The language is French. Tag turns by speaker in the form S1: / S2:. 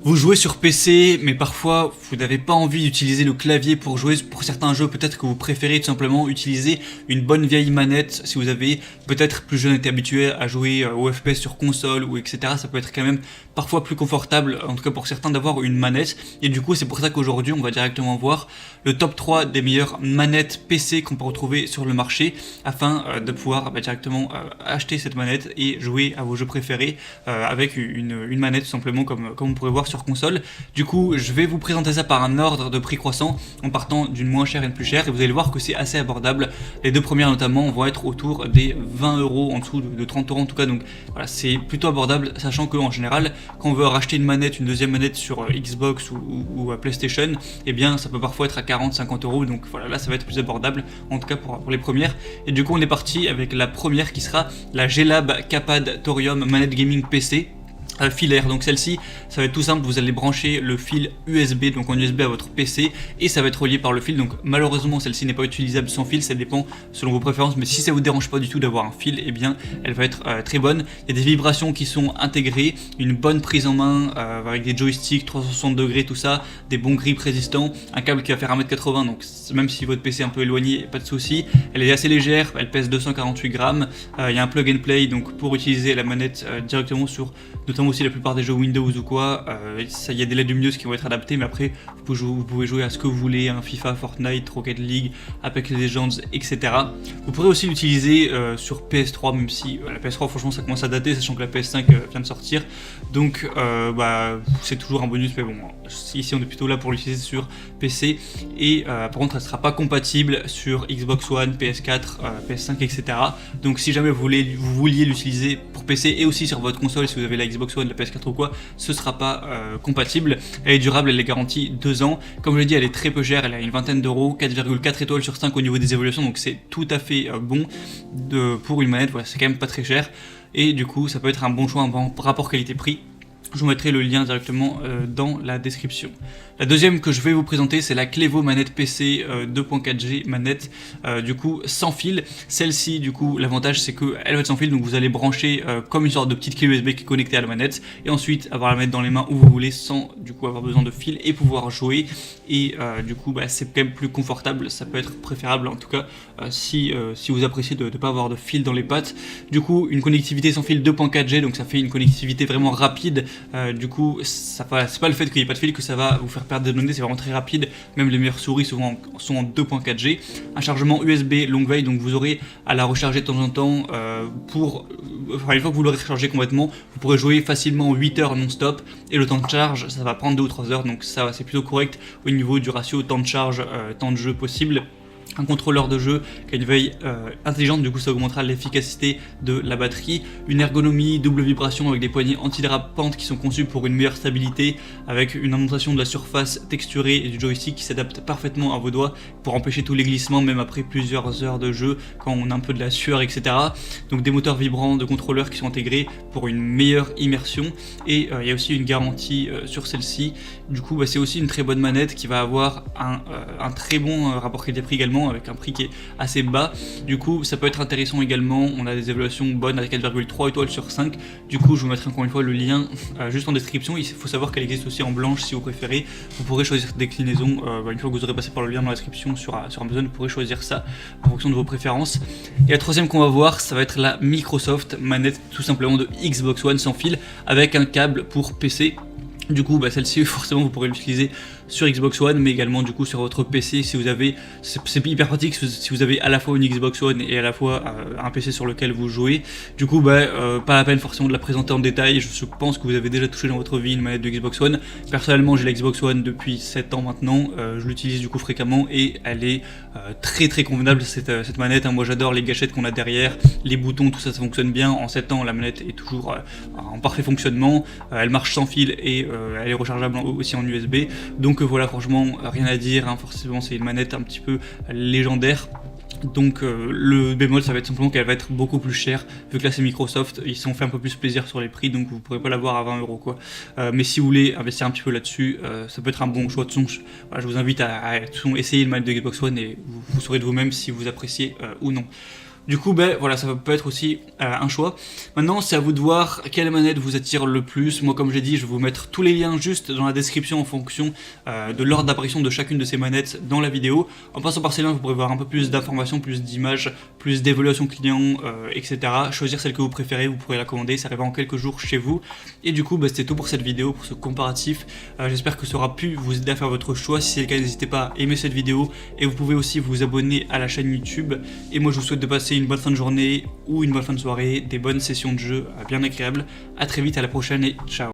S1: Vous jouez sur PC, mais parfois vous n'avez pas envie d'utiliser le clavier pour jouer. Pour certains jeux, peut-être que vous préférez tout simplement utiliser une bonne vieille manette. Si vous avez peut-être plus jeune été habitué à jouer au FPS sur console ou etc., ça peut être quand même parfois plus confortable, en tout cas pour certains, d'avoir une manette. Et du coup, c'est pour ça qu'aujourd'hui, on va directement voir le top 3 des meilleures manettes PC qu'on peut retrouver sur le marché, afin de pouvoir directement acheter cette manette et jouer à vos jeux préférés avec une manette tout simplement comme on pourrait voir sur console. Du coup, je vais vous présenter ça par un ordre de prix croissant, en partant d'une moins chère à une plus chère, et vous allez voir que c'est assez abordable. Les deux premières notamment vont être autour des 20 euros, en dessous de 30 euros en tout cas, donc voilà, c'est plutôt abordable, sachant qu'en général, quand on veut racheter une manette, une deuxième manette sur Xbox ou PlayStation, eh bien ça peut parfois être à 40-50 euros, donc voilà, là ça va être plus abordable, en tout cas pour les premières. Et du coup, on est parti avec la première qui sera la G-Lab Capad Thorium Manette Gaming PC. Filaire, donc celle-ci ça va être tout simple, vous allez brancher le fil USB, donc en USB à votre PC, et ça va être relié par le fil. Donc malheureusement celle-ci n'est pas utilisable sans fil, ça dépend selon vos préférences, mais si ça vous dérange pas du tout d'avoir un fil, et eh bien elle va être très bonne. Il y a des vibrations qui sont intégrées, une bonne prise en main avec des joysticks 360 degrés, tout ça, des bons grips résistants, un câble qui va faire 1m80, donc même si votre PC est un peu éloigné, pas de souci. Elle est assez légère, elle pèse 248 grammes, il y a un plug and play, donc pour utiliser la manette directement sur notamment aussi la plupart des jeux Windows ou quoi, il y a des LED lumineuses qui vont être adaptées, mais après vous pouvez jouer à ce que vous voulez, hein, FIFA, Fortnite, Rocket League, Apex Legends, etc. Vous pourrez aussi l'utiliser sur PS3, même si la PS3 franchement ça commence à dater, sachant que la PS5 vient de sortir, donc c'est toujours un bonus, mais bon, ici on est plutôt là pour l'utiliser sur PC, et par contre elle ne sera pas compatible sur Xbox One, PS4, PS5, etc. Donc si jamais vous vouliez l'utiliser pour PC et aussi sur votre console, si vous avez la Xbox One, la PS4 ou quoi, ce sera pas compatible. Elle est durable, elle est garantie 2 ans. Comme je l'ai dit, elle est très peu chère, elle a une vingtaine d'euros, 4,4 étoiles sur 5 au niveau des évaluations, donc c'est tout à fait bon pour une manette, voilà, c'est quand même pas très cher. Et du coup, ça peut être un bon choix, un bon rapport qualité-prix. Je vous mettrai le lien directement dans la description. La deuxième que je vais vous présenter, c'est la Clevo manette PC 2.4G manette, du coup sans fil. Celle-ci, du coup, l'avantage c'est qu'elle va être sans fil, donc vous allez brancher comme une sorte de petite clé USB qui est connectée à la manette, et ensuite avoir la mettre dans les mains où vous voulez sans du coup avoir besoin de fil et pouvoir jouer. Et du coup, c'est quand même plus confortable, ça peut être préférable en tout cas si vous appréciez de ne pas avoir de fil dans les pattes. Du coup, une connectivité sans fil 2.4G, donc ça fait une connectivité vraiment rapide. Du coup, c'est pas le fait qu'il n'y ait pas de fil que ça va vous faire perdre des données, c'est vraiment très rapide. Même les meilleures souris souvent sont en 2.4G. Un chargement USB longue veille, donc vous aurez à la recharger de temps en temps une fois que vous l'aurez rechargé complètement, vous pourrez jouer facilement 8 heures non-stop, et le temps de charge, ça va prendre 2 ou 3 heures, donc ça c'est plutôt correct au niveau du ratio temps de charge, temps de jeu possible. Un contrôleur de jeu qui a une veille intelligente, du coup ça augmentera l'efficacité de la batterie, une ergonomie double vibration avec des poignées anti-dérapantes qui sont conçues pour une meilleure stabilité, avec une augmentation de la surface texturée et du joystick qui s'adapte parfaitement à vos doigts pour empêcher tous les glissements, même après plusieurs heures de jeu quand on a un peu de la sueur, etc. Donc des moteurs vibrants de contrôleurs qui sont intégrés pour une meilleure immersion, et il y a aussi une garantie sur celle-ci. Du coup c'est aussi une très bonne manette qui va avoir un très bon rapport qualité-prix également, avec un prix qui est assez bas. Du coup ça peut être intéressant également, on a des évaluations bonnes à 4,3 étoiles sur 5. Du coup je vous mettrai encore une fois le lien juste en description. Il faut savoir qu'elle existe aussi en blanche si vous préférez, vous pourrez choisir cette déclinaison une fois que vous aurez passé par le lien dans la description sur Amazon, vous pourrez choisir ça en fonction de vos préférences. Et la troisième qu'on va voir, ça va être la Microsoft manette tout simplement de Xbox One sans fil avec un câble pour PC. Du coup celle-ci forcément vous pourrez l'utiliser sur Xbox One, mais également du coup sur votre PC si vous avez, c'est hyper pratique si vous avez à la fois une Xbox One et à la fois un PC sur lequel vous jouez. Du coup pas la peine forcément de la présenter en détail, je pense que vous avez déjà touché dans votre vie une manette de Xbox One. Personnellement j'ai la Xbox One depuis 7 ans maintenant, je l'utilise du coup fréquemment et elle est très très convenable cette manette, hein. Moi j'adore les gâchettes qu'on a derrière, les boutons, tout ça fonctionne bien. En 7 ans la manette est toujours en parfait fonctionnement, elle marche sans fil et elle est rechargeable aussi en USB, donc voilà, franchement rien à dire, hein. Forcément c'est une manette un petit peu légendaire. Donc le bémol ça va être simplement qu'elle va être beaucoup plus chère, vu que là c'est Microsoft, ils se sont fait un peu plus plaisir sur les prix, donc vous pourrez pas l'avoir à 20 euros quoi. Mais si vous voulez investir un petit peu là-dessus, ça peut être un bon choix. De toute façon, je vous invite à essayer le manette de Xbox One et vous saurez de vous-même si vous appréciez ou non. Du coup, ben voilà, ça peut être aussi un choix. Maintenant, c'est à vous de voir quelle manette vous attire le plus. Moi, comme j'ai dit, je vais vous mettre tous les liens juste dans la description en fonction de l'ordre d'apparition de chacune de ces manettes dans la vidéo. En passant par ces liens, vous pourrez voir un peu plus d'informations, plus d'images, plus d'évaluation client, etc. Choisir celle que vous préférez, vous pourrez la commander, ça arrivera en quelques jours chez vous. Et du coup, ben, c'était tout pour cette vidéo, pour ce comparatif. J'espère que ça aura pu vous aider à faire votre choix. Si c'est le cas, n'hésitez pas à aimer cette vidéo. Et vous pouvez aussi vous abonner à la chaîne YouTube. Et moi, je vous souhaite de passer une bonne fin de journée ou une bonne fin de soirée, des bonnes sessions de jeu bien agréables. A très vite, à la prochaine et ciao.